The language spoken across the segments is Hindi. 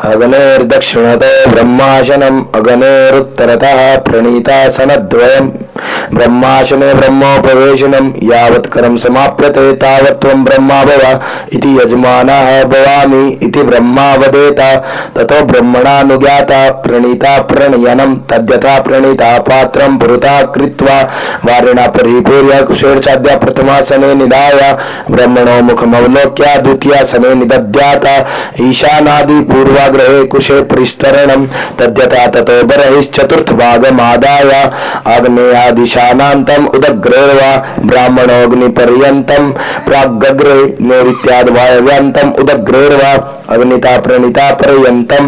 अग्नेर्दक्षिणतो ब्रह्माशनम् अग्नेरुत्तरतः प्रणीतासनद्वयम् ब्रह्माशने ब्रह्मोपवेशनम् यावत्करं समाप्यते तावत् त्वं ब्रह्मा भव इति यजमानः भवामि इति ब्रह्मा वदेत। ततो ब्रह्मणानुज्ञाता प्रणीता प्रणयनं तद्यथा प्रणीता पात्रं पुरतः कृत्वा वारिणा परिपूर्य कुशेर्चाद्या प्रथमासने निधाय ब्रह्मणो मुखमवलोक्य द्वितीयासने निदध्यात ईशानादि पूर्वाग्रहे कुशे परिस्तरणं तद्यथा ततो बर्हिश्चतुर्थभागमादाय आग्नेयादिशानान्तम् उदग्रेर्वा ब्राह्मणोऽग्निपर्यन्तं प्राग्गग्रे नैऋत्याद्वायव्यान्तम् उदग्रेर्वा अग्निता प्रणीता पर्यन्तं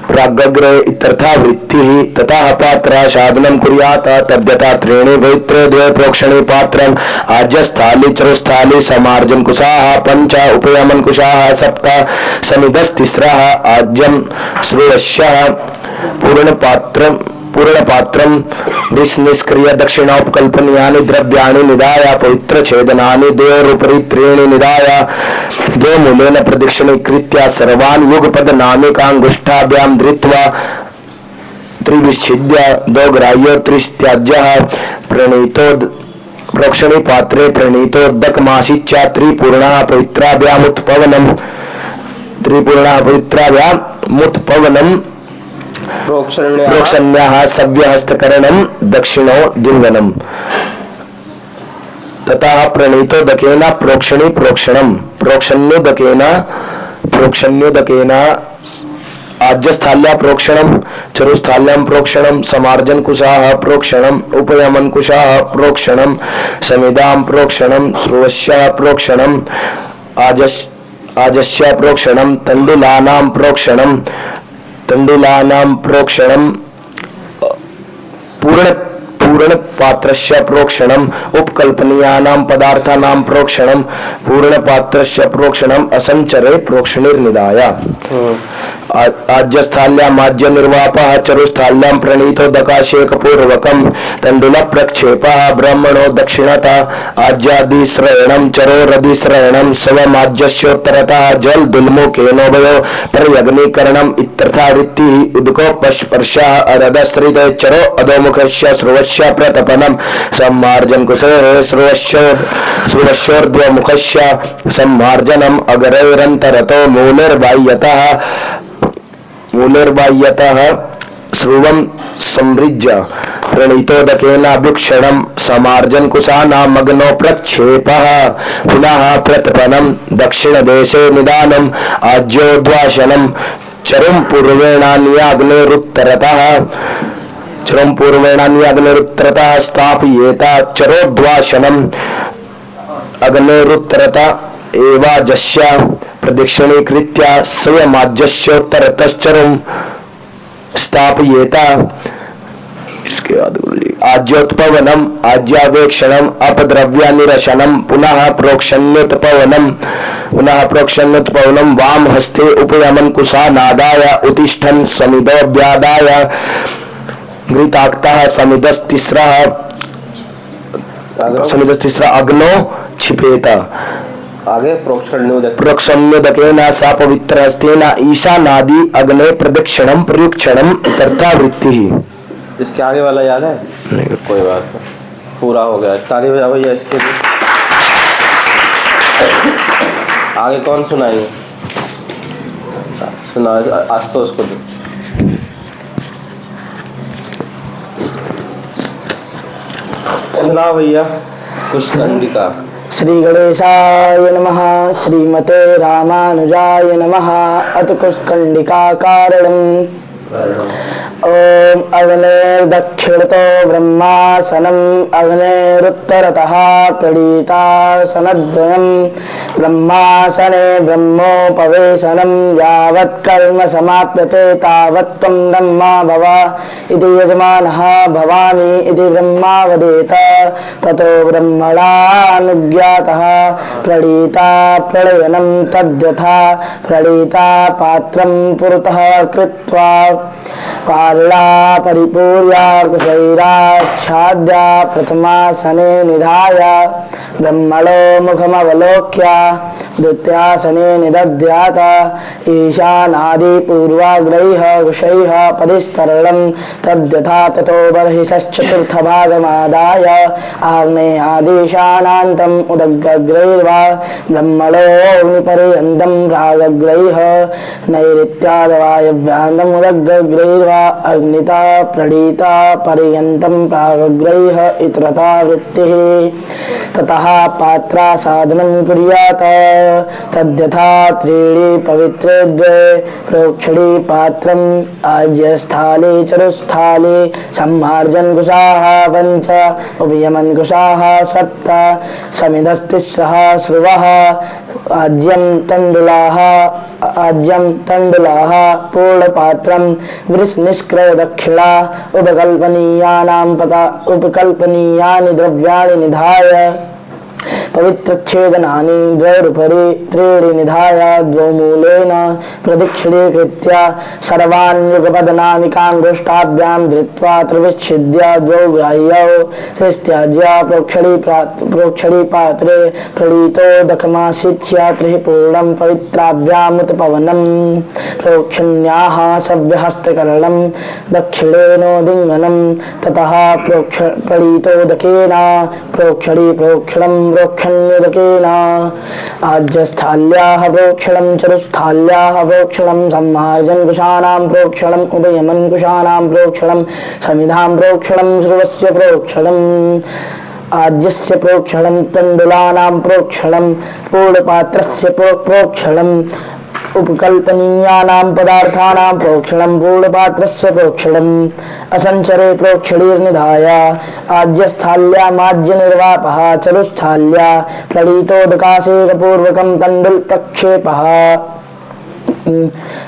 प्राग्गग्रे इत्यर्था वृत्तिः। ततः पात्राशादनं कुर्यात् तद्यथा त्रीणि पवित्रे द्वे प्रोक्षणे पात्रम् आज्यस्थाली चरुस्थाली समार्जनकुशाः पंच उपयमनकुशाः सप्त समिदस्तिस्रः आज्यं श्रेयस्यः पूर्णपात्रं निष्क्रिय दक्षिणोपकल्पनीयानि द्रव्याणि निधाय पवित्र छेदनानि द्वयोरुपरि त्रीणि निधाय द्वौ मूलेन प्रदक्षिणीकृत्य सर्वान् युगपद नामिकाङ्गुष्ठाभ्यां धृत्वा त्रिविच्छिद्य द्वौ ग्राह्यो त्रिस्त्याज्यः प्रणीतो प्रोक्षणे पात्रे प्रणीतोदकमासीच्च त्रिपूर्णः पवित्राभ्यामुत्पवनम् प्रोक्षण्याः सव्यहस्तकरणं दक्षिणो दिङ्गनम् ततः प्रणीतोदकेन प्रोक्षणे प्रोक्षणं प्रोक्षण्योदकेन आज्यस्थाल्या प्रोक्षणं चरुस्थाल्यां प्रोक्षणं समार्जनकुशाः प्रोक्षणम् उपयमनकुशाः प्रोक्षणं समिदां प्रोक्षणं श्रुवस्यः प्रोक्षणम् आजस्य प्रोक्षणं तण्डुलानां प्रोक्षणं पूर्णपात्रस्य प्रोक्षणम् उपकल्पनीयानां पदार्थानां प्रोक्षणं पूर्णपात्रस्य प्रोक्षणम् असञ्चरे प्रोक्षणिर्निधाय आज्यस्थाल्याम् आज्यनिर्वापः चरुस्थाल्यां प्रणीतोदकाशेकपूर्वकं तण्डुलप्रक्षेपः ब्रह्मणो दक्षिणतः आज्यादिश्रयणं चरोरधिश्रयणं स्वमाज्यस्योत्तरतः जलदुल्मुखेनोभयो पर्यग्नीकरणम् इत्यर्था वृत्तिः उदकोपस्पर्शः अरदश्रिते चरो अधोमुखस्य श्रुवस्य प्रतपनं सम्मार्जनकुशेः श्रुवस्योर्ध्वमुखस्य सम्मार्जनम् अग्रैरन्तरतो मूलेर्बाह्यतः श्रुवं संमृज्य प्रणीतोदकेनाभिक्षणं समार्जनकुशानामग्नो प्रक्षेपः पुनः प्रतपनं दक्षिणदेशे निदानम् आज्योद्वासनं चरुं पूर्वेणान्याग्नेरुत्तरतः स्थापयेत चरोद्वासनम् अग्नेरुत्तरत एवाजस्य प्रदक्षिणीकृत्य स्वयमाज्यस्योत्तरतश्चरुं स्थापयेत। इसके बाद आज्योत्पवनम् आज्यावेक्षणम् अपद्रव्यनिरशनं पुनः प्रोक्षण्योत्पवनं वाम हस्ते उपयमनकुशानादाय उत्तिष्ठन् समिदोऽभ्यादाय घृताक्तः समिदस्तिस्रः अग्नो क्षिपेत। आगे प्रोक्षण्योदकेन सा पवित्र हस्तेन ईशानादि अग्ने प्रदक्षिणं प्रयुक्षणम् इत्यर्था वृत्तिः। इसके आगे वाला याद है? नहीं, कोई बात नहीं, पूरा हो गया। ताली बजाओ भैया इसके लिए। आगे कौन सुनाएंगे? सुना आज तो उसको सुना भैया कुछ चंडिका। श्री गणेशाय नमः। श्रीमते रामानुजाय नमः। अथ कुष्कंडिका कारणम्। ओम अग्नेर्दक्षिणतो ब्रह्मासनम् अग्नेरुत्तरतः प्रणीतासनद्वयम् ब्रह्मासने ब्रह्मोपवेशनं यावत् कर्म समाप्यते तावत् त्वं ब्रह्मा भव इति यजमानः भवामि इति ब्रह्मा वदेत। ततो ब्रह्मणानुज्ञातः प्रणीता प्रणयनं तद्यथा प्रणीता पात्रं पुरतः कृत्वा कुशाला परिपूर्या कुशैराच्छाद्या प्रथमासने निधाय ब्रह्मणो मुखमवलोक्य द्वितीयासने निदध्यात ईशानादि पूर्वाग्रैः कुशैः परिस्तरणं तद्यथा ततो बर्हिश्चतुर्थभागमादाय आग्नेयादिशानान्तम् उदग्रैर्वा ब्रह्मणो अग्निपर्यन्तं प्रागग्रैः नैऋत्याद्वायव्यान्तम् उदग्रैर्वा अग्निता प्रणीता पर्यन्तं प्रागग्रैः इतरता वृत्तिः ततः पात्रा साधनं कुर्यात् तद्यथा त्रीणि पवित्रे द्वे प्रोक्षणी पात्रम् आज्यस्थाले चरुस्थाले सम्मार्जन कुशाः पञ्च उपयमन्कुशाः सप्त समिधस्तिस्रः श्रुवः आज्यं तण्डुलाः पूर्णपात्रं वृष्निष्क्रय दक्षिणा उपकल्पनीयानि द्रव्याणि निधाय पवित्रच्छेदनानि द्वयोरुपरि त्रीणि निधाय द्वौ मूलेन प्रदक्षिणीकृत्य सर्वाण्युगपदनामिकाङ्गुष्ठाभ्यां धृत्वा त्रिविच्छिद्य द्वौ ग्राह्यौ त्रिस्त्याज्य प्रोक्षणी पात्रे प्रणीतोदकमासिच्य त्रिः पूर्णं पवित्राभ्यामुत्पवनं प्रोक्षण्याः सव्यहस्तकरणं दक्षिणेनोदिङ्गनं ततः प्रणीतोदकेन प्रोक्षणं प्रोक्षण्योदकेन आज्यस्थाल्याः प्रोक्षणं चरुस्थाल्याः प्रोक्षणं सम्मार्जनकुशानां प्रोक्षणम् उदयमन्कुशानां प्रोक्षणं समिधां प्रोक्षणं श्रुवस्य प्रोक्षणम् आज्यस्य प्रोक्षणं तण्डुलानां प्रोक्षणं पूर्णपात्रस्य प्रोक्षणम् उपकल्पनीयानां पदार्थानां प्रोक्षणं पूर्णपात्रस्य प्रोक्षणम् असंचरे प्रोक्षणीर्निधाय आज्यस्थाल्यामाज्यनिर्वापः चरुस्थाल्या प्रणीतोदकासेकपूर्वकं तण्डुलप्रक्षेपः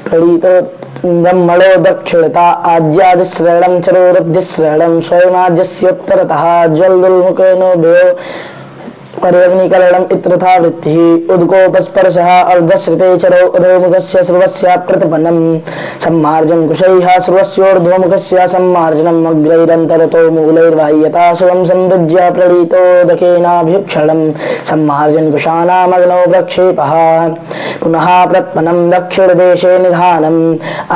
प्रणीतो ब्रह्मणो दक्षिणता आज्यादिश्रयणं चरोरब्धिश्रयणं स्वयमाज्यस्योत्तरतः ज्वलदुल्मुखेनोभयो पर्यग्निकरणम् इत्यथा वृत्तिः उद्गोपस्पर्शः अर्धश्रुते चरो अधोमुखस्य सर्वस्य प्रतिपन्नं सम्मार्जन कुशैः सर्वस्योर्ध्वमुखस्य सम्मार्जनम् अग्रैरन्तरतो मूलैर्बाह्यता शिवं संविज्य प्रणीतोदकेनाभिक्षणं सम्मार्जन कुशानामग्नौ प्रक्षेपः पुनः प्रत्पन्नं दक्षिणदेशे निधानम्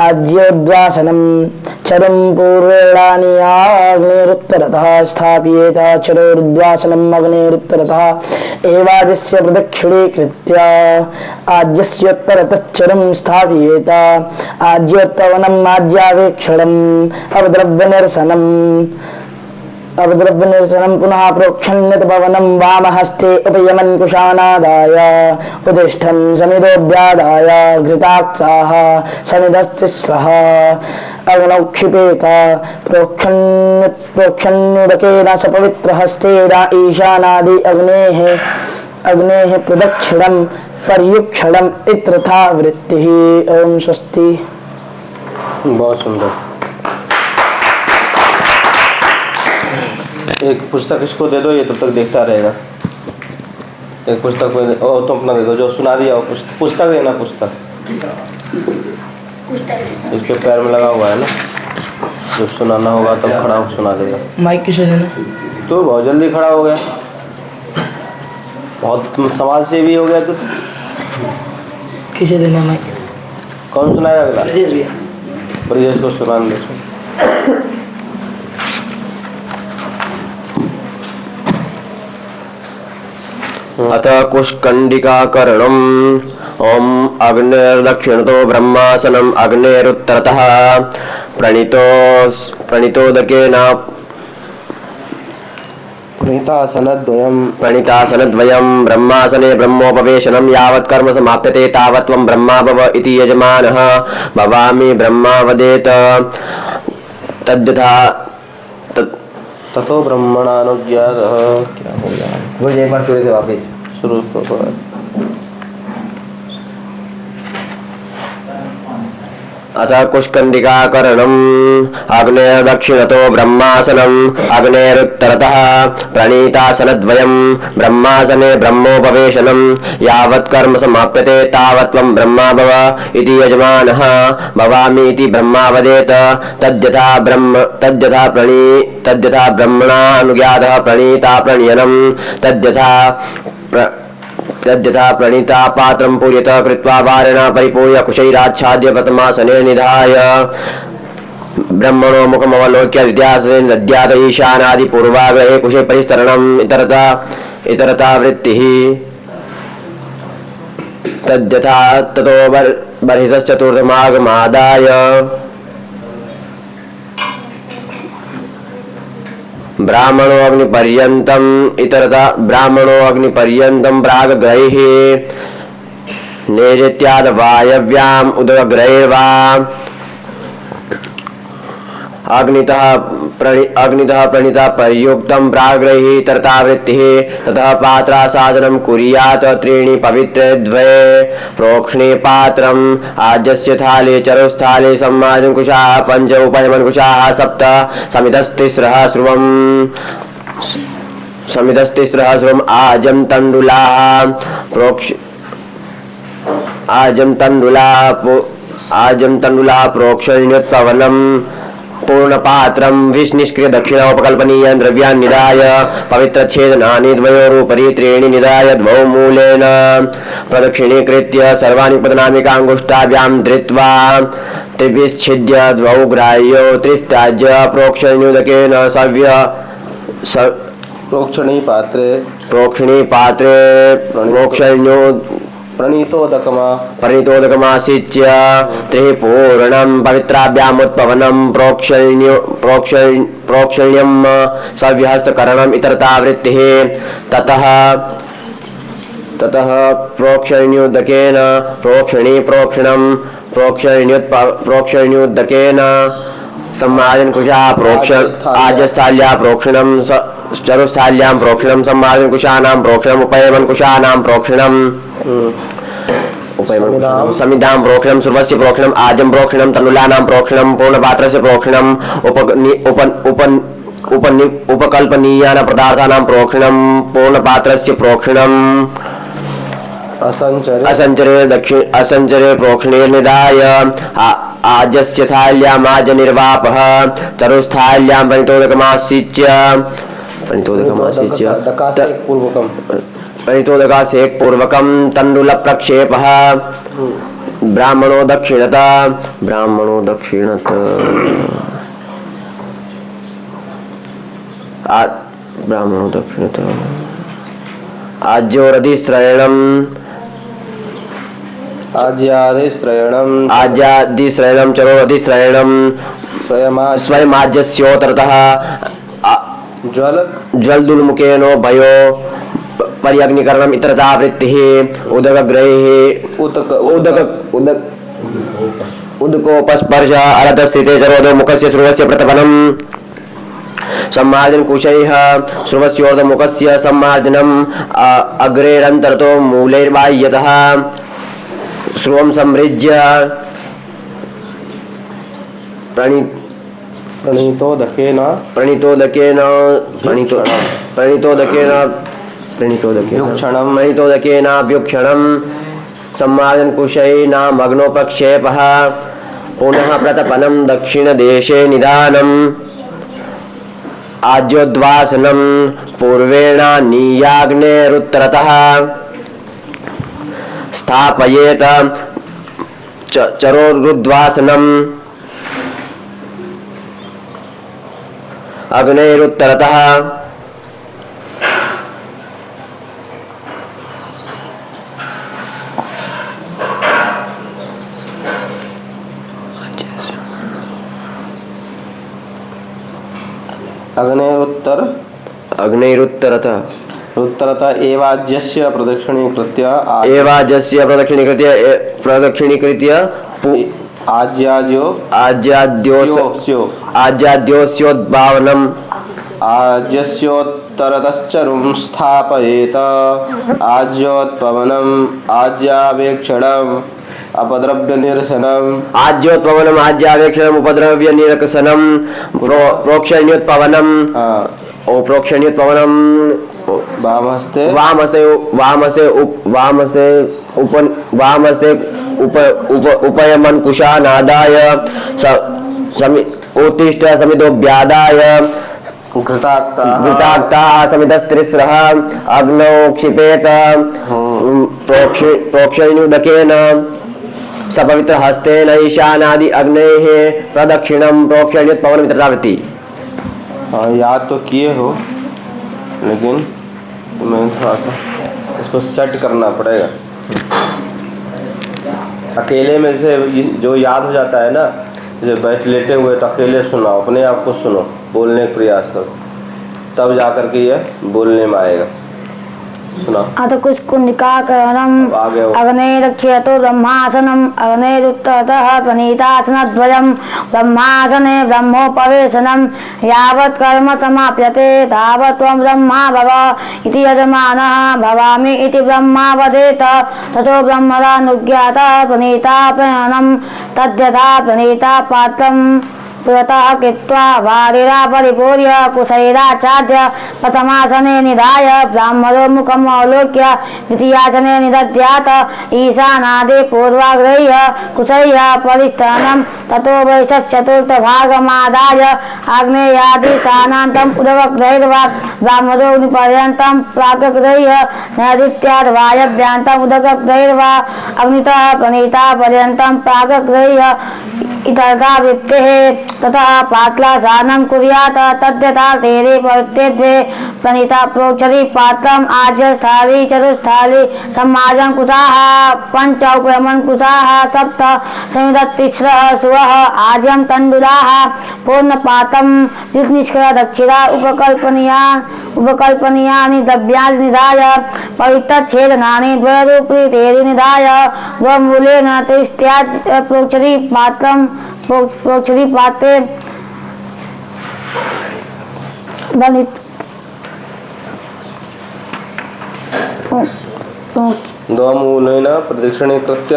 आज्योद्वासनं चरुं पूर्वेणानियाग्नेरुत्तरतः स्थापयेत चरोर्द्वासनम् अग्नेरुत्तरतः एवाजस्य प्रदक्षिणीकृत्य आज्यस्योत्तरतश्चरं स्थापयेत आज्योत्पवनम् आज्यावेक्षणम् अवद्रव्यनिरसनं पुनः प्रोक्षण्यतपवनं वामहस्ते उपयमन्कुशानादाय उदिष्ठं समिदोऽभ्यादाय घृताक्षाः समिधस्तिस्रः अग्नौ क्षिपेत प्रोक्षण्युदकेन सपवित्रहस्तेन ईशानादि अग्नेः प्रदक्षिणं पर्युक्षणम् इत्यथा वृत्तिः। ओम स्वस्ति। बहुत सुंदर। एक पुस्तक इसको दे दो, ये तब तक देखता रहेगा। एक पुस्तक में और तुम अपना दे दो, जो सुना दिया वो पुस्तक देना। पुस्तक इस पे पैर में लगा हुआ है ना, जब सुनाना होगा तब खड़ा हो सुना देगा। माइक किसे देना? तो बहुत जल्दी खड़ा हो गया, बहुत समाज सेवी हो गया। तो किसे देना माइक? कौन सुनाएगा अगला? ब्रजेश भैया। ब्रजेश को सुनाने दो। अथ कुष्कण्डिकाकरणम्। ओम अग्निर्दक्षिणतो ब्रह्मासनम् अग्नेरुत्तरतः प्रणीतोदकेन प्रणीतासनद्वयं ब्रह्मासने ब्रह्मोपवेशनं यावत् कर्म समाप्यते तावत् त्वं ब्रह्मा भव इति यजमानः भवामि ब्रह्मा वदेत। तद्यथा ततो ब्रह्मणानुज्ञातः। क्या हो गया? बोल एक बार शुरू से वापस शुरू तो अथ कुष्कण्डिकाकरणम् अग्नेः दक्षिणतो ब्रह्मासनम् अग्नेरुत्तरतः प्रणीतासनद्वयम् ब्रह्मासने ब्रह्मोपवेशनम् यावत् कर्म समाप्यते तावत् त्वं ब्रह्मा भव इति यजमानः भवामीति ब्रह्मा वदेत तद्यथा ब्रह्मणा अनुज्ञातः प्रणीता प्रणयनम् तद्यथा प्रणीता पात्रं पूर्यत कृत्वा वारेण परिपूर्य कुशैराच्छाद्य प्रथमासने निधाय ब्रह्मणो मुखमवलोक्य द्वितीयासने दद्यात ईशानादि पूर्वाग्रहे कुशे परिस्तरणम् इतरता वृत्तिः तद्यथा ततो बर्हिश्चतुर्थमागमादाय ब्राह्मणो अग्निपर्यन्तं प्राग्ग्रैः नैऋत्याद् वायव्याम् उदग्रैर्वा अग्नितः प्रणीता पर्युक्तं प्राग्रैः तरतावृत्तिः ततः पात्रासादनं कुर्यात् त्रीणि पवित्रे द्वे प्रोक्ष्णे पात्रम् आज्यस्य थाले चरुस्थाले सम्माजनकुशाः पञ्च उपयमनकुशाः सप्त समितस्तिस्रः स्रुवम् आजं तण्डुलाः प्रोक्षण्योत्पवनम् पूर्णपात्रं विष्निष्क्रिय दक्षिणोपकल्पनीयान् द्रव्यान् निधाय पवित्रच्छेदनानि द्वयोरुपरि त्रीणि निधाय द्वौ मूलेन प्रदक्षिणीकृत्य सर्वाणि उपदनामिकाङ्गुष्ठाभ्यां धृत्वा त्रिभिश्छिद्य द्वौ ग्राह्यो त्रिस्त्याज्य प्रोक्षण्युदकेन प्रोक्षणी पात्रे प्रोक्षण्यो प्रणीतोदकमासीच्य त्रिः पूर्णं पवित्राभ्यामुत्पवनं प्रोक्षण्यं सव्यहस्तकरणम् इतरतावृत्तिः ततः प्रोक्षण्युदकेन प्रोक्षण्युदकेन सम्मार्जनकुशः आज्यस्थाल्या प्रोक्षणं चरुस्थाल्यां प्रोक्षणं सम्मार्जनकुशानां प्रोक्षणम् उपयमनकुशानां प्रोक्षणम् समिधां प्रोक्षणं सुर्वस्य प्रोक्षणम् आजं प्रोक्षणं तण्डुलानां प्रोक्षणं पूर्णपात्रस्य प्रोक्षणम् उपकल्पनीयानां पदार्थानां प्रोक्षणं पूर्णपात्रस्य प्रोक्षणम् असञ्चरे प्रोक्षणे निधाय आजस्य थाल्याम् आजनिर्वापः चरुस्थाल्यां परितोदकासेकपूर्वकं तण्डुलप्रक्षेपः ब्राह्मणो दक्षिणत आज्यादिश्रयणं चरोरधिश्रयणं स्वयमाज्यस्योतरतः ज्वलदुन्मुखेनो भयो पर्यग्निकरणम् इतरता वृत्तिः उदकग्रैः उदकोपस्पर्श अरतस्थिते चरोदो मुखस्य स्रुवस्य प्रतपनम् सम्मार्जनकुशैः स्रुवस्योर्धमुखस्य सम्मार्जनम् अग्रेरन्तरतो मूलैर्बाह्यतः स्रुवं सम्मृज्य प्रणीतोदकेनाभ्युक्षणं सम्मार्जनकुशैनामग्नोपक्षेपः पुनः प्रतपनं दक्षिणदेशे निधानम् आज्योद्वासनं पूर्वेण नीयाग्नेरुत्तरतः स्थापयेत चरोरुद्वासनम् अग्नेरुत्तरतः उत्तरतः एवाज्यस्य प्रदक्षिणीकृत्य आज्याद्योस्योद्भावनम् आज्यस्योत्तरतश्चरुं स्थापयेत आज्योत्पवनम् आज्यावेक्षणम् अपद्रव्य निरसनम आज्योत्पवनम आज्यावेक्षणम उपद्रव्य निरसनम प्रोक्षण्योत्पवनम प्रोक्षण्योत्पवनम वामहस्ते वामहस्ते उपयमन कुशानादाय उत्तिष्ठ समिदोऽभ्यादाय घृताक्तः समितस्त्रिस्रः अग्नौ क्षिपेत प्रोक्षण्युदकेन सपवित्रहस्तेन ईशानादि अग्नेः प्रदक्षिणं प्रोक्षण्योत्पवनम् तथावृत्ति। याद तो किए हो, लेकिन मैं थोड़ा सा इसको सेट करना पड़ेगा। अकेले में से जो याद हो जाता है ना, जैसे बैठ लेटे हुए तो अकेले सुनाओ, अपने आप को सुनो, बोलने का प्रयास करो, तब जाकर के ये बोलने में आएगा। सुना अथ कुशकुंडिकाकरणम अग्नेरक्षयतो ब्रह्मासनम अग्नेरुत्तरतः प्रणीतासनद्वयम् ब्रह्मासने ब्रह्मोपवेशनम् यावत् कर्म समाप्यते तावत् त्वं ब्रह्मा भव इति यजमानः भवामि इति ब्रह्मा वदेत ततो ब्रह्मणानुज्ञातः प्रणीतापयनं तद्यथा प्रणीता पात्रम् पुरतः कृत्वा वारिरा परिपूर्य कुशैराचार्य प्रथमासने निधाय ब्राह्मणो मुखम् अवलोक्य द्वितीयासने निदध्यात् ईशानादि पूर्वाग्रह्य कुशैः परिस्थानं ततो वैशश्चतुर्थभागमादाय आग्नेयादिशानान्तम् उदकग्रहिर्वा ब्राह्मणोऽग्निपर्यन्तं प्राकग्रह्य नैऋत्याद् वायव्यान्तम् उदकग्रहिर्वा अग्नितः प्रणीतापर्यन्तं प्राकग्रह्य इतरता वृत्तेः ततः पातलासानं कुर्यात् तद्यथा तेरे पवित्रे प्रणीता प्रोक्षरी पात्रम् आज्यस्थाली चतुस्थाली सम्माजं कुशाः पंच उपयमन कुशाः सप्त संयुधतिस्रः सुवः आज्यं तण्डुलाः पूर्णपातं निष्क्रिय दक्षिणा उपकल्पनीयानि द्रव्याणि निधाय पवित्रच्छेदनानि द्वयरूपी तेरि निधाय द्वमूलेन त्रिस्त्याज प्रोक्षरी पात्रं प्रोक्षरी पात्रे द्वमूलेन प्रदक्षिणीकृत्य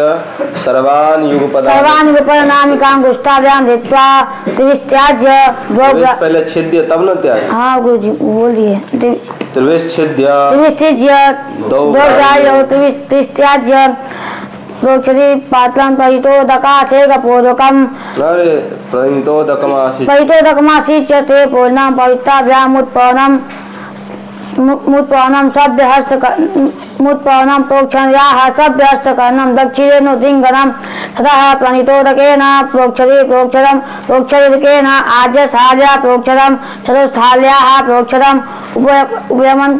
सर्वान् युगपदनामिकां गुष्ठाभ्यां धृत्वा त्रिस्त्याज्य पहले छिद्य तब न त्याज। हाँ गुरुजी बोलिए। त्रिस्त्याज्य त्रिस्त्याज्य प्रोक्षरी पात्रं परितोदकाशेकपूर्वकम् परितोदकमासीत् च ते पूर्णं पवित्राभ्यामुत्पन्नं मुत्पन्नं मुत्पन्नं प्रोक्षण्याः सभ्यहस्तकरणं दक्षिणेनोद्दिङ्गनं ततः प्रणीतोदकेन प्रोक्षरी प्रोक्षरं प्रोक्षरीकेन आज्यस्थाल्या प्रोक्षरं चतुस्थाल्याः प्रोक्षरम् उपयमन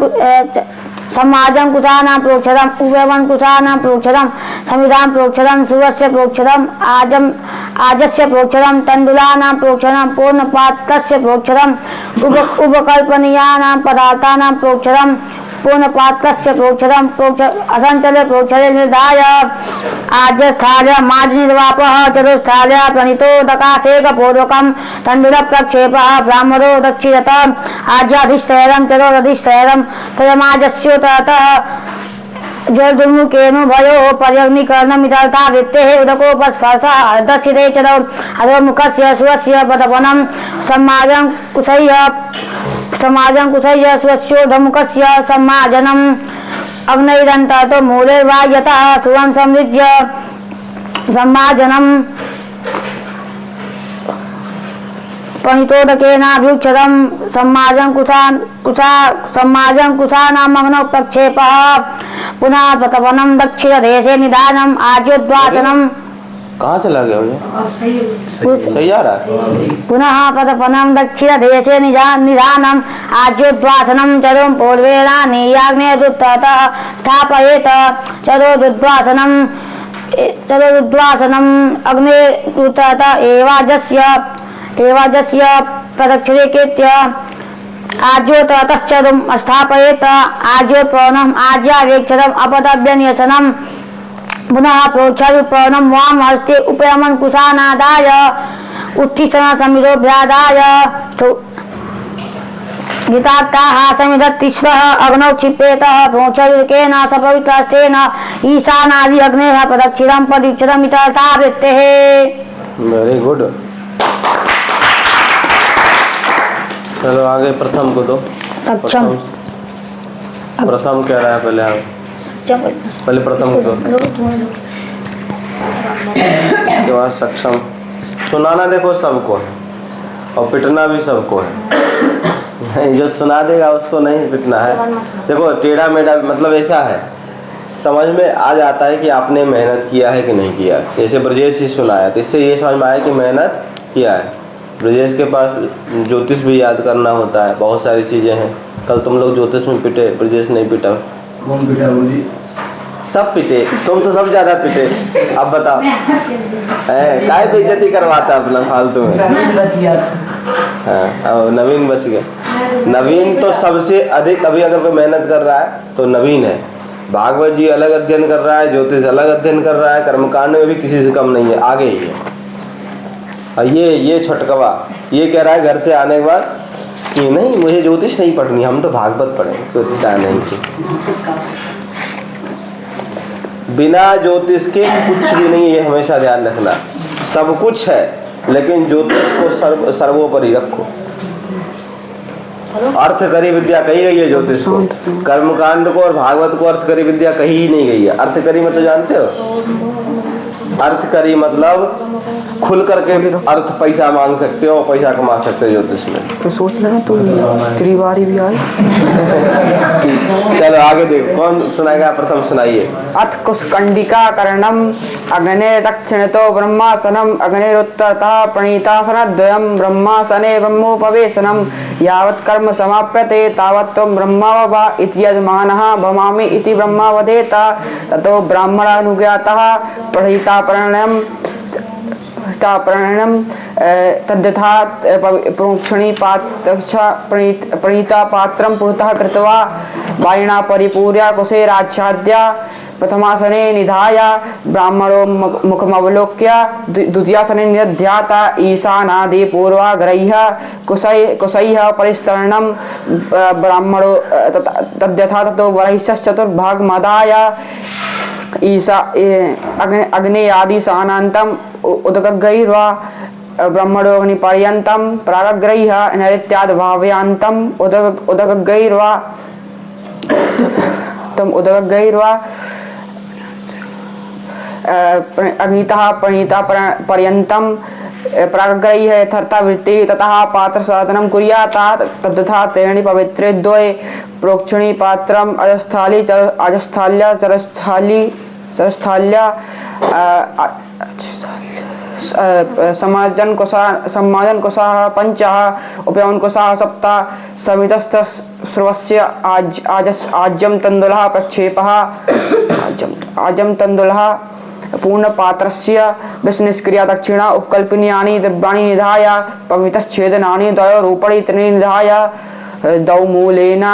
समाजं कुशानां प्रोक्षरम् उपयमन कुशानां प्रोक्षरं संविधां प्रोक्षरं सुवस्य प्रोक्षरम् आजस्य प्रोक्षरं तण्डुलानां प्रोक्षरं पूर्णपात्रस्य प्रोक्षरम् उपकल्पनीयानां पदार्थानां प्रोक्षरं पूर्णपात्रस्य प्रोक्षरं असञ्चले प्रोक्षरे निर्धाय आज्यस्थाल्य माजनिर्वापः चतुस्थाल्या प्रणीतोदकाशेकपूर्वकं तण्डुलप्रक्षेपः ब्राह्मणो दक्षिणतः आज्याधिशयनं चतुरधिशयनं स्वयमाजस्योतरतः जलदुर्मुखेन भयो पर्यग्निकरणमितरता वृत्तेः उदकोपस्पर्शः दक्षिणे चरौ अधोमुखस्य सुवस्य पदवनं सम्माजं कुशय्य स्वस्योधमुखस्य सम्माजनम् अग्नैरन्ततो मूले वा यतः सुवं संयुज्य सम्माजनम् प्रणीतोदकेनाभ्युक्षरं सम्माजं कुशानामग्नौ प्रक्षेपः पुनः प्रतपनं दक्षिणदेशे निधानम् आज्योद्वासनम्। कहाँ चला गया मुझे सही आ रहा है। पुनः प्रतपनं दक्षिणदेशे निधानम् आज्योद्वासनं चरुं पूर्वेणाग्नेयदुत्तरतः स्थापयेत् चतुर्द्वासनम् अग्नेरुत्तरतः एवाजस्य प्रदक्षिणीकृत्य आज्योतरतश्चरुं स्थापयेत् आज्योत्पवनम् आज्यावेक्षरम् अपद्रव्यनिरसनम् पुनः प्रोक्षरूपवनं वाम हस्ते उपयमन कुशानादाय उत्थिष्ठन समिरोभ्यादाय गीतात्ताः समिदत्तिस्रः अग्नौ क्षिपेतः प्रोक्षरिकेन सपवित्रस्तेन ईशानादि अग्नेः प्रदक्षिणं पदयुच्यतम् इत्यर्था वृत्तेः। Very good. चलो आगे प्रथम को दो। सक्षम। प्रथम कह रहा है पहले। हाँ पहले प्रथम को दो, उसके बाद सक्षम। सुनाना देखो सबको है और पिटना भी सबको है। नहीं, जो सुना देगा उसको नहीं पिटना है। देखो टेढ़ा मेढ़ा मतलब ऐसा है, समझ में आ जाता है कि आपने मेहनत किया है कि नहीं किया। जैसे ब्रजेश ही सुनाया तो इससे ये समझ में आया कि मेहनत किया है। ब्रजेश के पास ज्योतिष भी याद करना होता है, बहुत सारी चीज़ें हैं। कल तुम लोग ज्योतिष में पिटे, ब्रजेश नहीं पिटा। कौन पिटा बोली? सब पिटे, तुम तो सब ज्यादा पिटे। अब बताओ काय बेइज्जती करवाता अपना फालतू में। हाँ अब नवीन बच गया। नवीन तो सबसे अधिक अभी अगर कोई मेहनत कर रहा है तो नवीन है। भागवत जी अलग अध्ययन कर रहा है, ज्योतिष अलग अध्ययन कर रहा है, कर्मकांड में भी किसी से कम नहीं है, आगे ही है। और ये छटकवा ये कह रहा है घर से आने के बाद कि नहीं मुझे ज्योतिष नहीं पढ़नी, हम तो भागवत पढ़ेंगे, ज्योतिष नहीं थी। बिना ज्योतिष के कुछ भी नहीं, ये हमेशा ध्यान रखना। सब कुछ है लेकिन ज्योतिष को सर्वोपरि रखो। अर्थ करी विद्या कही गई है ज्योतिष को, कर्मकांड को और भागवत को अर्थ करी विद्या कही ही नहीं गई है। अर्थ करी मतलब जानते हो? अर्थ करी मतलब खुल करके अर्थ पैसा मांग सकते हो, पैसा कमा सकते हो ज्योतिष में। तो सोच रहे हैं तो त्रिवारी भी आए। चलो आगे देखो कौन सुनाएगा। प्रथम सुनाइए। अथ कुस्कंडिका करणम अग्ने दक्षिणतो ब्रह्मासनम अग्निरुत्तरतः प्रणीतासनद्वयम् ब्रह्मासने ब्रह्मोपवेशनम यावत् कर्म समाप्यते तावत् त्वं ब्रह्माववा इति यजमानः भवामि इति ब्रह्मा वदेत। ततो ब्राह्मणानुज्ञातः प्रणीतापरणम् तद्यथा प्रोक्षणी प्रणीता पात्रं पुरतः कृत्वा वायुना परिपूर्य कुशेराच्छाद्य प्रथमासने निधाय ब्राह्मणो मुखमवलोक्य द्वितीयासने निध्यात ईशानादि पूर्वाग्रैः कुशैः परिस्तरणं ब्राह्मणो तद्यथा ततो वरैश्चतुर्भागमदाय ईशा अग्नेयादि सानान्तम् उदगग्रैर्वा ब्रह्मणोऽग्निपर्यन्तं प्रागग्रैः नैत्याद् भाव्यान्तम् उदगग्रैर्वा उदगग्रैर्वा अग्नितः प्रणीता पर्यन्तं प्रागग्रैः यथार्थवृत्तिः ततः पात्रसाधनं कुर्यात् तद्यथा त्रीणि पवित्रे द्वये प्रोक्षणी पात्रम् अजस्थाली अजस्थाल्या चरस्थाल्या समाजन कुशाः पंचः उपयमन कुशाः सप्त समितस्त्रस्य आज्यं तण्डुलः प्रक्षेपः आज्यं तण्डुलः पूर्णपात्रस्य विषनिष्क्रिया दक्षिणा उपकल्पनीयानि द्रव्याणि निधाय पवित्रच्छेदनानि द्वयोरूपणि त्रीणि निधाय द्वौ मूलेन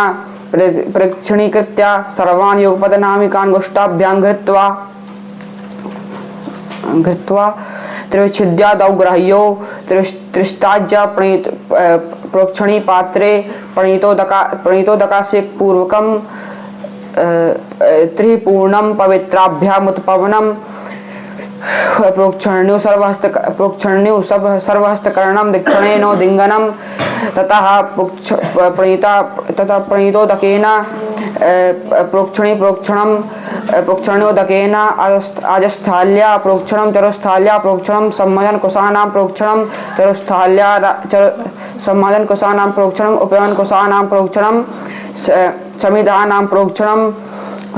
प्रक्षणीकृत्य सर्वान् योगपदनामिकान् गोष्ठाभ्यां घृत्वा त्रिविच्छिद्या द्वौ ग्राह्यौ त्रिस्ताज्य प्रोक्षणी पात्रे प्रणीतोदकास्य पूर्वकं त्रिपूर्णं पवित्राभ्यामुत्पवनं प्रोक्षण्यो सर्वहस्तकरणं दक्षिणेनो दिङ्गनं ततः प्रणीतोदकेन प्रोक्षणोदकेन आजस्थाल्या प्रोक्षणं चरुस्थाल्या प्रोक्षणं सम्मदन कुशानां प्रोक्षणं चरुस्थाल्या सम्मदन कुशानां प्रोक्षणं उपयमन कुशानां प्रोक्षणं समिधानां प्रोक्षणं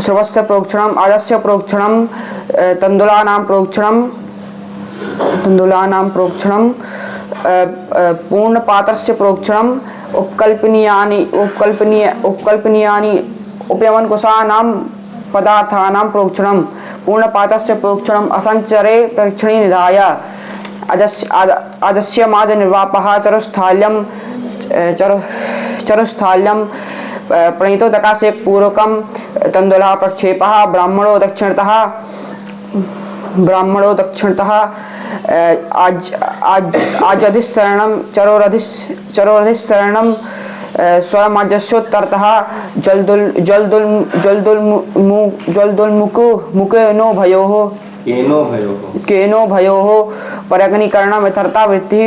श्रवस्य प्रोक्षणं आजस्य प्रोक्षणं तण्डुलानां प्रोक्षणं पूर्णपात्रस्य प्रोक्षणं उपकल्पनीयानि उपयमन कुशानां पदार्थानां प्रोक्षणं पूर्णपात्रस्य प्रोक्षणं असञ्चरे प्रेक्षणी निधाय आजस्य माद निर्वापः चरुस्थाल्यं प्रणीतोदकास्य पूर्वकं तण्डुलः प्रक्षेपः ब्राह्मणो दक्षिणतः आजधिस्सरणं चरोरधिस्सरणं स्वरमाजस्योत्तरतः जल्दुल्मुकेनो भयोः केनो भयोः परग्निकरणम् यथार्था वृत्तिः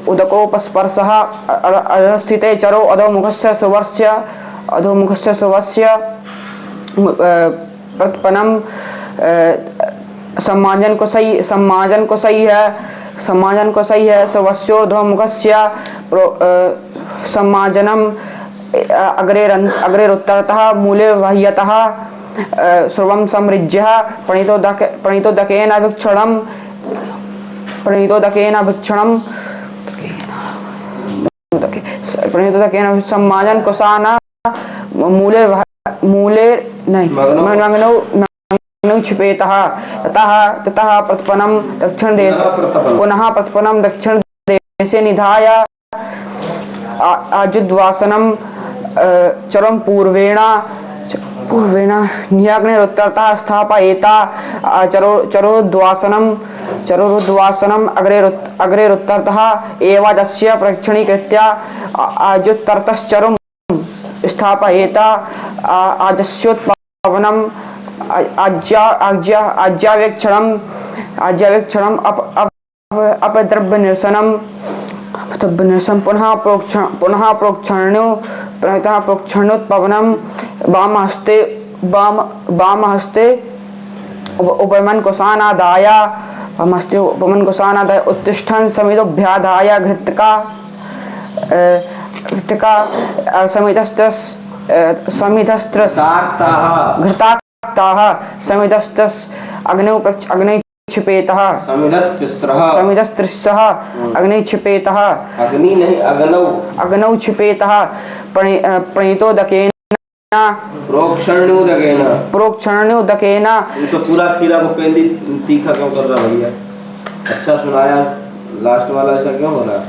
उदकोपस्पर्शः अधस्थिते चरो अधोमुखस्य शुभस्य प्रतिपन्नम सम्माजन को सही है स्वस्योर्ध्वमुखस्य सम्माजनम अग्रेरुत्तरतः मूले बाह्यतः सर्वं समृज्य प्रणीतोदकेन सम्माजन कोसाना मूले नहीं मग्नौ क्षिपेतः ततः प्रतिपन्नम दक्षिण देश पुनः प्रतिपन्नम दक्षिण देशे निधाय आजुद्वासनम चरम पूर्वेण नियाग्निरुत्तरतः स्थापयेता चरोरुद्वासनम अग्रेरुत्तरतः एवादस्य प्रक्षिणीकृत्य आजुत्तरतश्चरम स्थापयेता आजस्योत्पवनम आज्यावेक्षणम अपद्रव्यनिरसनम पुनः प्रोक्षणोत्पवनम वामहस्ते उपमन कोशानादाय उत्तिष्ठन् समितोऽभ्याधाय घृतका घृताक्ताः समिधस्तस् अग्नौ क्षिपेतः समिधस्त्रस्सः अग्नि क्षिपेतः अग्नौ क्षिपेतः प्रणीतोदकेन प्रोक्षणोदकेन तो पूरा खीरा को पेंदी तीखा क्यों कर रहा भैया? अच्छा सुनाया, लास्ट वाला ऐसा क्यों हो रहा है?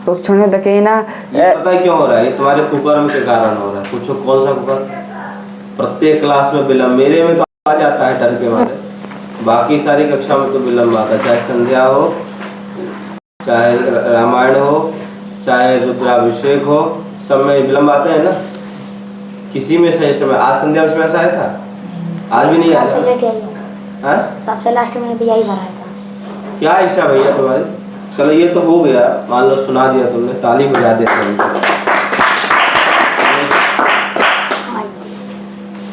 प्रोक्षणोदकेन ये पता है क्यों हो रहा है? ये तुम्हारे कुकर्म के कारण हो रहा है। पूछो कौन सा कुकर्म? प्रत्येक क्लास में विलंब, मेरे में तो आ जाता है डर के मारे, बाकी सारी कक्षा में तो विलंब आता है, चाहे संध्या हो, चाहे रामायण हो, चाहे रुद्राभिषेक हो, सब में विलंब आते हैं ना। किसी में सही समय, आज संध्या में ऐसा आया था? आज भी नहीं आया। सबसे लास्ट में भी यही भरा था। क्या इच्छा भैया तुम्हारी? चलो ये तो हो गया, मान लो सुना दिया तुमने, ताली बजा देते हैं।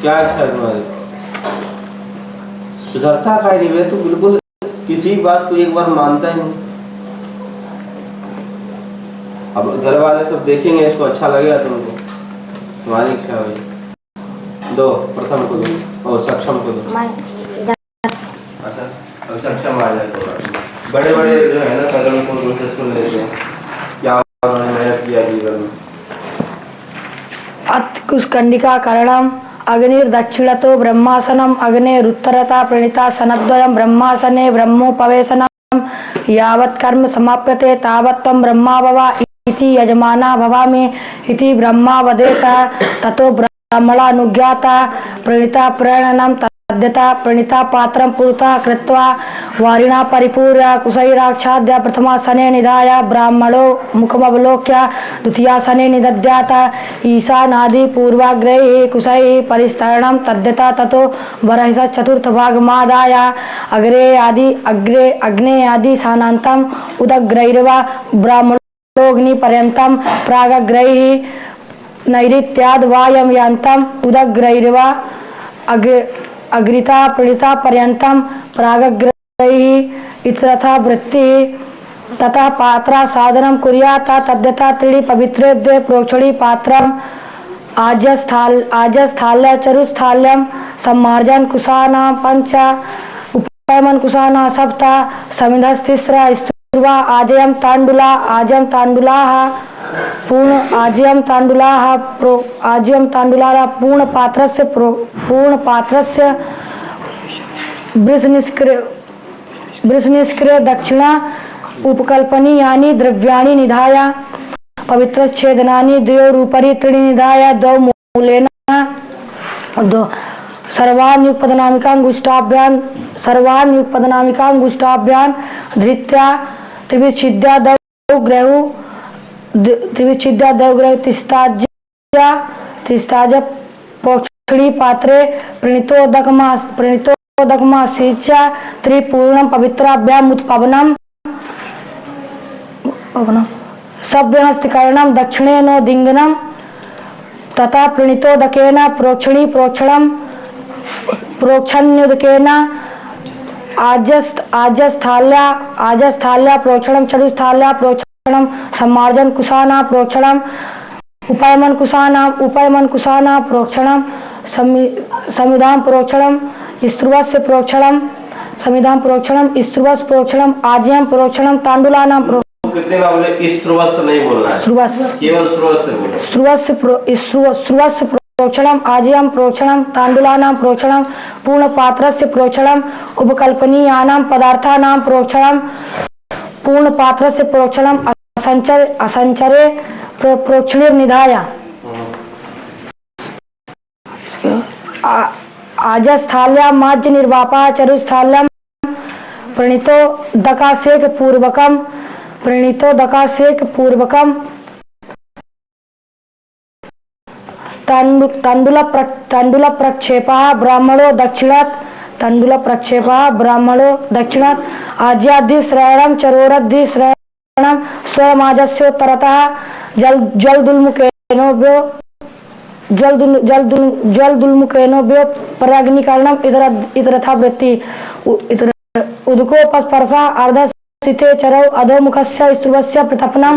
क्या इच्छा है तुम्हारी? सुधरता का नहीं, वे तो बिल्कुल किसी बात को एक बार मानता ही नहीं। अब घर वाले सब देखेंगे, इसको अच्छा लगेगा तुमको, तुम्हारी इच्छा हुई। दो प्रथम को दो और सक्षम को दो। अच्छा, अब सक्षम आ जाए तो बड़े बड़े जो है ना कदम को दूसरे सुन लेते हैं क्या उन्होंने मेहनत किया जीवन में। अत्कुस्कंडिका कारणम अग्निर्दक्षिणतो ब्रह्मासनम अग्निरुत्तरता प्रणीता सनद्वयम ब्रह्मासने ब्रह्मोपवेशनम यावत् कर्म समाप्यते तावत् त्वं ब्रह्मा भव इति यजमाना भवामि इति ब्रह्मा वदेत। ततो ब्राह्मणानुज्ञाता प्रणीता प्रणयनं तद्यथा प्रणीता पात्रं पुरतः कृत्वा वारिणा परिपूर्य कुशैराच्छाद्य प्रथमासने निधाय ब्राह्मणो मुखमवलोक्य द्वितीयासने निदध्यात ईशानादि पूर्वाग्रैः कुशैः परिस्तरणं तद्यथा ततो बर्हिष चतुर्थभागमादाय अग्ने आदि सानान्तम् उदग्रैर्वा ब्राह्मणोऽग्निपर्यन्तं प्रागग्रैः नैऋत्याद् वायव्यान्तम् उदग्रैर्वा अग्रिता प्रणीता पर्यन्तं प्रागग्रैः इतरथा वृत्तिः तथा पात्रा साधनं कुर्यात् तद्यथा त्रीणि पवित्रे द्वे प्रोक्षणी पात्रम् आज्यस्थाल्य चरुस्थाल्यं सम्मार्जन कुशाना पंच उपयमन कुशाना सप्त समिधस्तिस्र स्तुर्वा आजयं ताण्डुलाः पूर्ण आज्यं ताण्डुलाः पूर्ण पात्रस्य वृषनिष्क्रिय दक्षिणा उपकल्पनीयानि द्रव्याणि निधाय पवित्रच्छेदनानि द्वयोरुपरि त्रीणि निधाय द्वौ मूलेन सर्वान् युगपदनामिकाङ्गुष्ठाभ्यां धृत्या त्रिविच्छिद्या द्वौ त्रिविच्छिद्या देवग्रह तिस्ताज्य पोक्षणी पात्रे प्रणितोदकमा सिचा त्रिपूर्णम पवित्राभ्याम उत्पवनम सभ्यहस्तिकरणम दक्षिणेनो दिंगनम तथा प्रणितोदकेन प्रोक्षण्युदकेन आजस्थाल्या प्रोक्षणम चतुस्थाल्या प्रोक्षणम सम्मार्जन कुशाना प्रोक्षणम उपयमन कुशाना प्रोक्षणम समिधाम प्रोक्षणम स्त्रुवस्य प्रोक्षणम समिधाम प्रोक्षणम स्त्रुवस प्रोक्षणम आज्यम प्रोक्षणम तांडुलानाम कितने बार बोले स्त्रुवस नहीं बोलना है, केवल स्त्रुवस से बोलो। स्त्रुवस्य प्रोक्षणम आज्यम प्रोक्षणम तांडुलानां प्रोक्षणम पूर्णपात्रस्य प्रोक्षणम उपकल्पनीयानां पदार्थानां प्रोक्षणम पूर्णपात्रस्य प्रोक्षणम असंचरे प्रोक्षणिर्निधाय आजस्थाल्या माज्य निर्वापा चरुस्थाल्यम प्रणितो दकासेक पूर्वकम तंडुल प्रक्षेपः ब्राह्मणो दक्षिणात् आज्यादिश्रयणं चरोरधिश्रयणं स्वमाजस्योत्तरतः जलदुल्मुखेनोभ्यो पराग्निकरणम् इतरथा वृत्ति उदकोपस्पर्शः अर्धस्थिते चरौ अधोमुखस्य स्त्रुवस्य प्रतपनं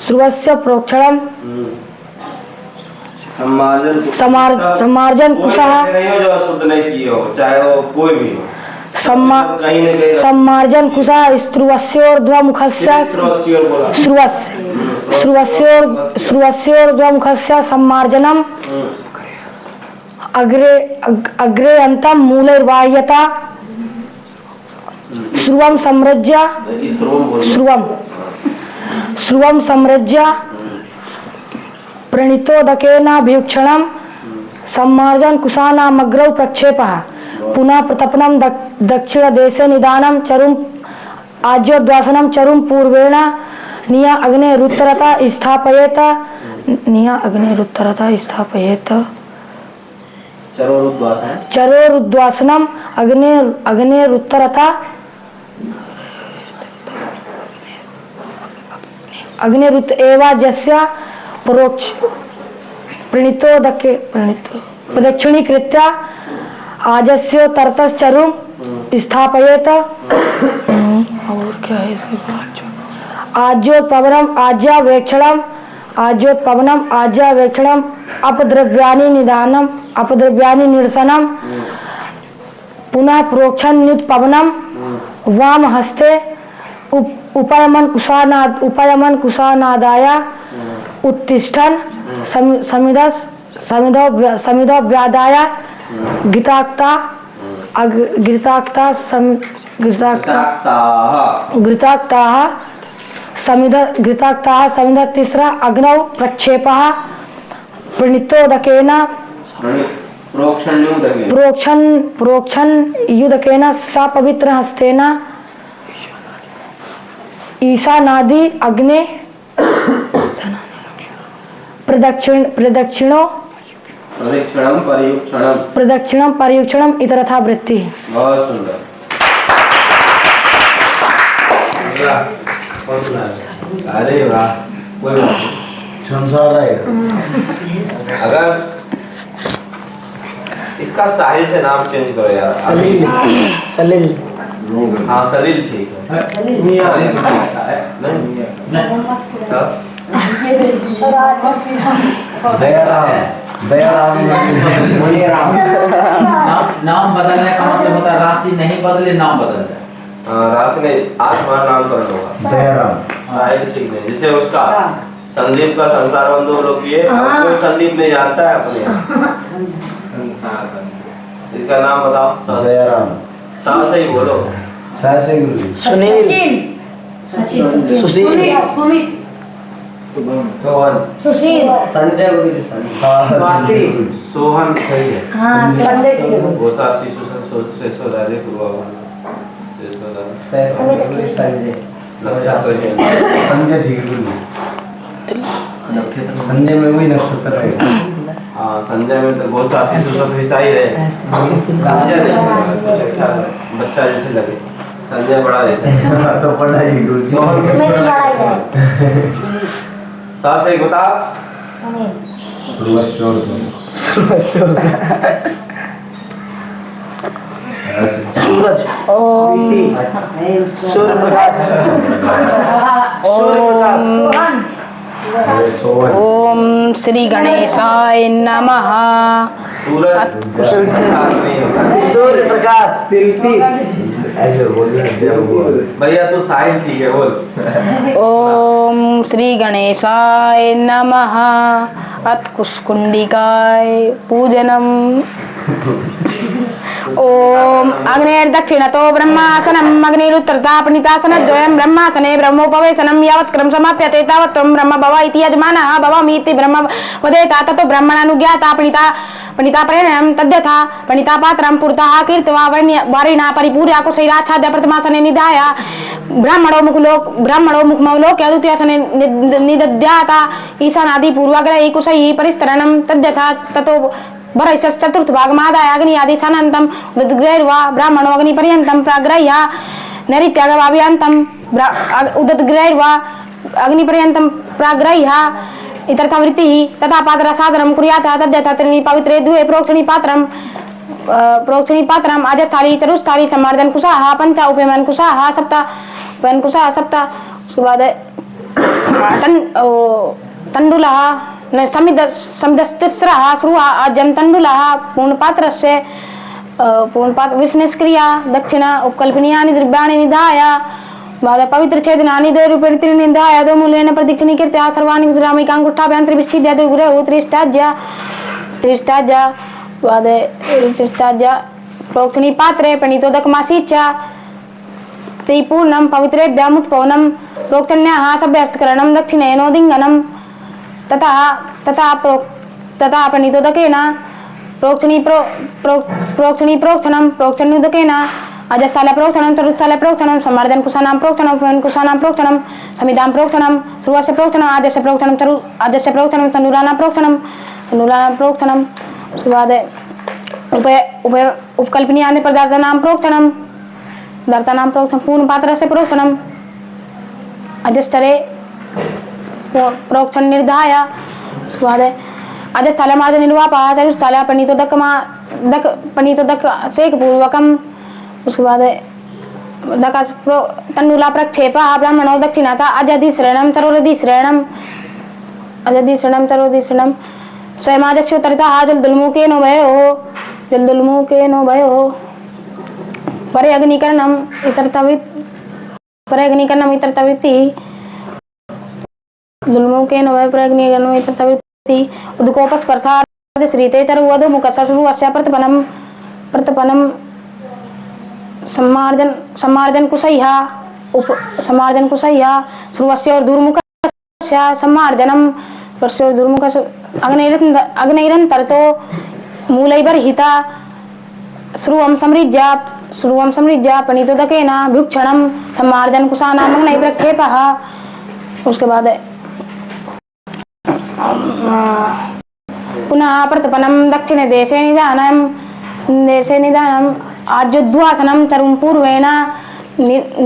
स्रुवस्य प्रोक्षणम सम्मार्जन कुशः सम्मार्जन कुशः स्त्रुवस्योर्ध्वमुखस्य स्रुवस्योर्ध्वमुखस्य सम्मार्जनम अग्रे अंतम मूलैर्बाह्यता स्रुवं सम्रज्य प्रणितोदकेनाभिक्षणं सम्मार्जन कुशानामग्रौ प्रक्षेपः पुनः प्रतपनं दक्षिणदेशे निदानं चरुम आज्योद्वासनं चरुम पूर्वेण निया अग्नेरुत्तरता स्थापयेत चरोरुद्वासनम अग्निरुत एवा जस्य प्रदक्षिणीकृत्य आजस्य तरतश्चरुम स्थापयेत। और क्या है इसके बाद? आज्योत्पवनम आज्यावेक्षणम अपद्रव्यानि निदानम अपद्रव्यानि निरसनम पुनः प्रोक्षन्युत्पवनम वाम हस्ते उपयमन कुशानादाय उत्तिष्ठन् समिधो व्यादाय घृताक्ताः समिध तीसरा अग्नौ प्रक्षेपः प्रणितोदकेन प्रोक्षण युदकेन सा पवित्र हस्तेन ईशानादि अग्ने प्रदक्षिणम परियुक्षणम इतरथा वृत्ति। बहुत सुंदर। अरे वाह, अगर इसका साहिल से नाम चेंज करो यार। सलील। हाँ सलील ठीक है। नाम बदलने का मतलब होता है राशि नहीं बदले नाम बदल जाए। राशि ने 8 बार नाम कर होगा। साहिल ठीक नहीं, जिसे उसका संदीप का संसार बंधु लोग किए, कोई संदीप नहीं जानता है अपने। इसका नाम बताओ। दयाराम। साथ से ही बोलो। सुनील। सुशील। सोहन। सुशील। संजय सोहन सही है। हाँ संजय ठीक है। गोसा शिशु से सोदारे पूर्वा संजय ठीक है, संजय में वही नक्षत्र है। हाँ, संजय में तो बहुत साथी तो सब ईसाई रहे। संजय नहीं, बच्चा जैसे लगे, संजय बड़ा जैसे तो बड़ा ही सास एक बता सूरज ओम सूर्य प्रकाश ओम श्री गणेशाय नमः। सूर्य प्रकाश ऐसे बोल भैया तू साइड ठीक है बोल। ओम श्री गणेशाय नमः। अथ कुष्कुंडिकाय पूजनम। ओम अग्निर्दक्षिणतो ब्रह्मासनम अग्निरुत्तरता पणितासनद्वयं ब्रह्मासने ब्रह्मोपवेशनं यावत् क्रम समाप्यते तावत् त्वं ब्रह्म भव इति यजमानः भवामीति ब्रह्म वदेता ततो ब्रह्मणानुज्ञाता पणिता परिणयं तद्यथा पणिता पात्रं पुरतः कीर्त्वा वारिणा परिपूर्या कुशैराच्छाद्य प्रथमासने निधाय ब्राह्मणो मुखमवलोक्य द्वितीयासने निदध्याता ईशानादि पूर्वाग्रहे कुशैः परिस्तरणं तद्यथा ततो चतुर्थ भागमादाय अग्नि आदि सानंतम उदद्ग्रैर्वा ब्राह्मणो अग्निपर्यन्तं प्राग्रह्य नैऋत्यागवाभ्यन्तं उदद्ग्रैर्वा अग्निपर्यन्तं प्राग्रह्य इतरथवृत्तिः तथा पात्रसाधनं कुर्यात् तद्यथा त्रीणि पवित्रे द्वे प्रोक्षणी पात्रम् आजस्थाली चतुस्थाली सम्मार्जन कुशाः पंच उपयमन कुशाः सप्त उपयन कुशाः सप्त। उसके बाद तंडुलः समिदस्तिस्रः श्रुवा आज्यं तंडुलः पूर्णपात्रस्य पूर्णपात्र विष्णुस्क्रिया दक्षिण उपकल्पनीयानि द्रव्याणि निधाय बाद पवित्र छेदनानि द्वे रूपेण त्रीणि निधाय दो मूलेन प्रदक्षिणीकृत्य सर्वाणि गुजरामिकाङ्गुष्ठाभ्यां त्रिविच्छिद्य गृहे त्रिष्टाज्य बाद त्रिष्टाज्य प्रोक्षणी पात्रे प्रणीतोदकमासी च त्रिपूर्णं पवित्रेभ्याम् उत्पौनं प्रोक्षण्याः सभ्यस्तकरणं दक्षिणेनोदिङ्गनं तथा प्रणीतोदकेन प्रोक्षणं प्रोक्षणोदकेन अजस्थाल प्रोक्षणं चतुस्थाल प्रोक्षणं सम्मार्जन कुशानां प्रोक्षणं कुशानां प्रोक्षणं समिदां प्रोक्षणं श्रुवस्य प्रोक्षणं आजस्य प्रोक्षणं तनूरानां प्रोक्षणं सुवादे उपकल्पनीयानि पदार्थानां प्रोक्षणं पूर्णपात्रस्य प्रोक्षणं अजस्तरे प्रोक्षण निर्धाय स्वादे अजस्थाल मार्ग निर्वापः चतुस्थाल पणितोदक सेक पूर्वकम्। उसके बाद तन्नूला प्रक्षेपः ब्राह्मणो दक्षिणातः अजधिश्रेणं तरोरधिश्रेणं स्वयमाजस्योत्तरतः जलदुल्मुखेनोभयोः परे अग्निकरणम् इतरतवृत्तिः दुल्मुखेनोभयप्रग्निकरणम् इतरतवृत्तिः उदकोपस्पर्शात् श्रीते चरुवधुमुखसश्रुवस्य प्रतपनं सम्मार्जन कुशय्या श्रुवस्योर्धूर्मुखस्य सम्मार्जनं स्पर्शोर्धूर्मुखस्य अग्नैरन्तरतो मूलैर्बर्हिता श्रुवं समृज्य पणितोदकेन भुक्षणं सम्मार्जन कुशानाम् अग्नैर्प्रक्षेपः। उसके बाद पुनः प्रतपनं दक्षिणे देशे निधानम् आज्योद्वासनं चरुं पूर्वेण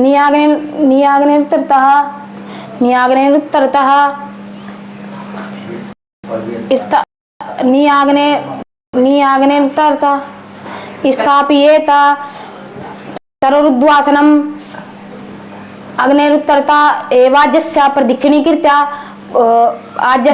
नियाग्नेरुत्तरतः स्थापयेत तरोरुद्वासनम् अग्नेरुत्तरतः एवाज्यस्य प्रदक्षिणीकृत्य आज्य